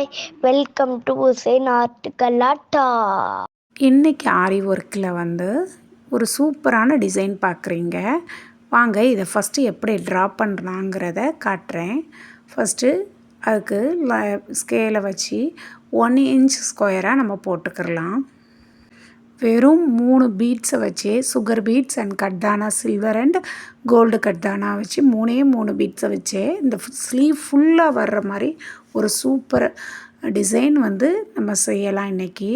Hi, welcome to Hussain art Galatta. இன்றைக்கி ஆரி ஒர்க்கில் ஒரு சூப்பரான டிசைன் பார்க்குறீங்க. வாங்க இதை ஃபஸ்ட்டு எப்படி ட்ரா பண்ணுறாங்கிறத காட்டுறேன். ஃபஸ்ட்டு அதுக்கு ஸ்கேலை வச்சு 1 இன்ச் ஸ்கொயராக நம்ம போட்டுக்கிறலாம். வெறும் 3 பீட்ஸை வச்சு சுகர் பீட்ஸ் அண்ட் கட்தானா சில்வர் அண்ட் கோல்டு கட்தானா வச்சு 3 பீட்ஸை வச்சு இந்த ஸ்லீவ் ஃபுல்லாக வர்ற மாதிரி ஒரு சூப்பர் டிசைன் நம்ம செய்யலாம் இன்றைக்கி.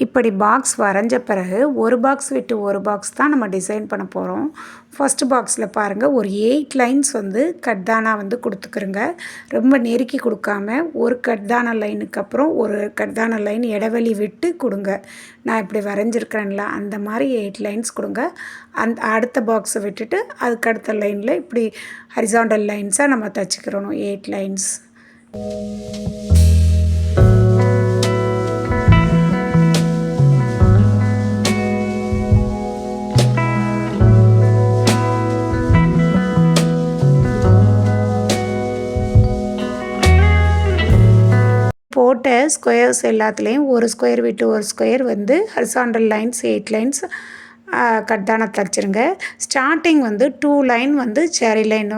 இப்படி பாக்ஸ் வரைஞ்ச பிறகு ஒரு பாக்ஸ் விட்டு ஒரு பாக்ஸ் தான் நம்ம டிசைன் பண்ண போகிறோம். ஃபஸ்ட்டு பாக்ஸில் பாருங்கள், ஒரு 8 லைன்ஸ் கட்தானா கொடுத்துக்கிறோங்க. ரொம்ப நெருக்கி கொடுக்காம ஒரு கட்தானா லைனுக்கு அப்புறம் ஒரு கட்தானா லைன் இடைவெளி விட்டு கொடுங்க. நான் இப்படி வரைஞ்சிருக்கிறேன்ல அந்த மாதிரி 8 லைன்ஸ் கொடுங்க. அடுத்த பாக்ஸை விட்டுட்டு அதுக்கு அடுத்த லைனில் இப்படி ஹரிசாண்டல் லைன்ஸாக நம்ம தைச்சிக்கிறோம் 8 லைன்ஸ். போட்ட ஸ்கொயர்ஸ் எல்லாத்துலேயும் ஒரு ஸ்கொயர் விட்டு ஒரு ஸ்கொயர் ஹரிசாண்டல் லைன்ஸ் 8 லைன்ஸ் கட்தானா தைச்சிருங்க. ஸ்டார்டிங் 2 லைன் சேரி லைன்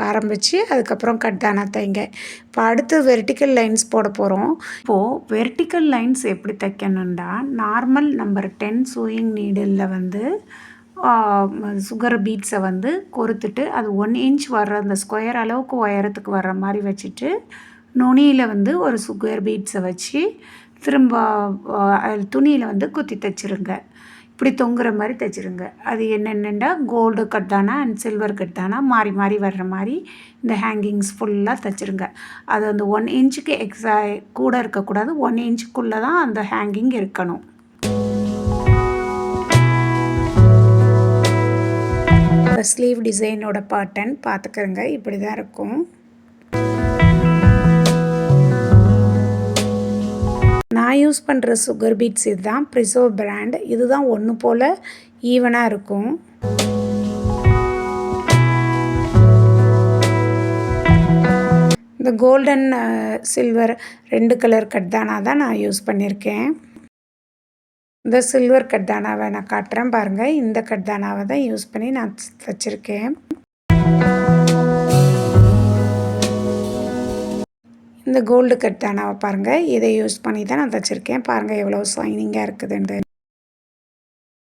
ஆரம்பித்து அதுக்கப்புறம் கட்தானா தைங்க. இப்போ அடுத்து வெர்டிக்கல் லைன்ஸ் போட போகிறோம். இப்போது வெர்டிக்கல் லைன்ஸ் எப்படி தைக்கணுன்னா, நார்மல் நம்பர் 10 சூயிங் நீடிலில் சுகர் பீட்ஸை கொறுத்துட்டு அது 1 இன்ச் வர்ற அந்த ஸ்கொயர் அளவுக்கு உயரத்துக்கு வர்ற மாதிரி வச்சுட்டு நுனியில் ஒரு சுகர் பீட்ஸை வச்சு திரும்ப துணியில் குத்தி தைச்சிருங்க. இப்படி தொங்குற மாதிரி தைச்சிருங்க. அது என்னென்னா கோல்டு கட்தானா அண்ட் சில்வர் கட்தானா மாறி மாறி வர்ற மாதிரி இந்த ஹேங்கிங்ஸ் ஃபுல்லாக தைச்சிருங்க. அது 1 இன்ச்சுக்கு கூட இருக்கக்கூடாது, 1 இன்ச்சுக்குள்ளே தான் அந்த ஹேங்கிங் இருக்கணும். ஸ்லீவ் டிசைனோட பேட்டர்ன் பார்த்துக்கிறங்க, இப்படி தான் இருக்கும். நான் யூஸ் பண்ணுற சுகர் பீட்ஸ் இதுதான், ப்ரிசோ பிராண்ட். இதுதான் ஒன்று போல் ஈவனாக இருக்கும். இந்த கோல்டன் சில்வர் 2 கலர் கட்தானா தான் நான் யூஸ் பண்ணியிருக்கேன். இந்த சில்வர் கட்தானாவை நான் காட்டுறேன் பாருங்கள். இந்த கட்தானாவை தான் யூஸ் பண்ணி நான் தைச்சிருக்கேன். இந்த கோல்டு கட்தானாவை பாருங்கள், இதை யூஸ் பண்ணி தான் நான் தைச்சிருக்கேன். பாருங்கள் எவ்வளோ ஷைனிங்காக இருக்குதுன்ட்டு.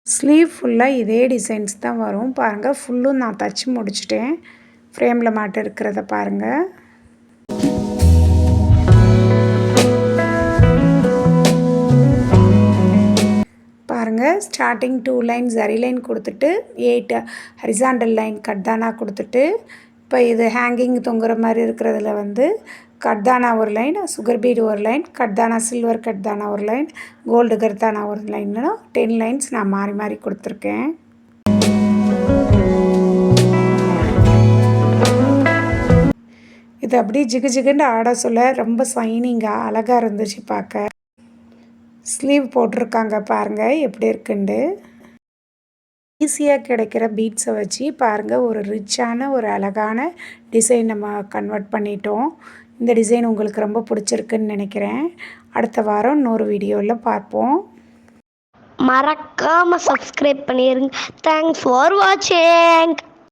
ஸ்லீவ் ஃபுல்லாக இதே டிசைன்ஸ் தான் வரும். பாருங்கள் ஃபுல்லும் நான் தைச்சி முடிச்சிட்டேன். ஃப்ரேமில் மாட்ட இருக்கிறத பாருங்கள். பாருங்கள், ஸ்டார்டிங் 2 லைன் ஜரி லைன் கொடுத்துட்டு 8 ஹரிசாண்டல் லைன் கட்தானா கொடுத்துட்டு இப்போ இது ஹேங்கிங் தொங்குற மாதிரி இருக்கிறதுல கட்தானா ஒரு லைன், சுகர் பீடு ஒரு லைன், கட்தானா சில்வர் கட்தானா ஒரு லைன், கோல்டு கட்தானா ஒரு லைன்னு 10 லைன்ஸ் நான் மாறி மாறி கொடுத்துருக்கேன். இது அப்படியே ஜிகு ஜிகுன்னு ஆட சொல்ல ரொம்ப ஷைனிங்காக அழகாக இருந்துச்சு பார்க்க. ஸ்லீவ் போட்டிருக்காங்க பாருங்கள் எப்படி இருக்குண்டு. ஈஸியாக கிடைக்கிற பீட்ஸை வச்சு பாருங்கள் ஒரு ரிச்சான ஒரு அழகான டிசைன் நம்ம கன்வெர்ட் பண்ணிட்டோம். இந்த டிசைன் உங்களுக்கு ரொம்ப பிடிச்சிருக்குன்னு நினைக்கிறேன். அடுத்த வாரம் இன்னொரு வீடியோவில் பார்ப்போம். மறக்காமல் சப்ஸ்கிரைப் பண்ணிடுங்க. தேங்க்ஸ் ஃபார் வாட்சிங்.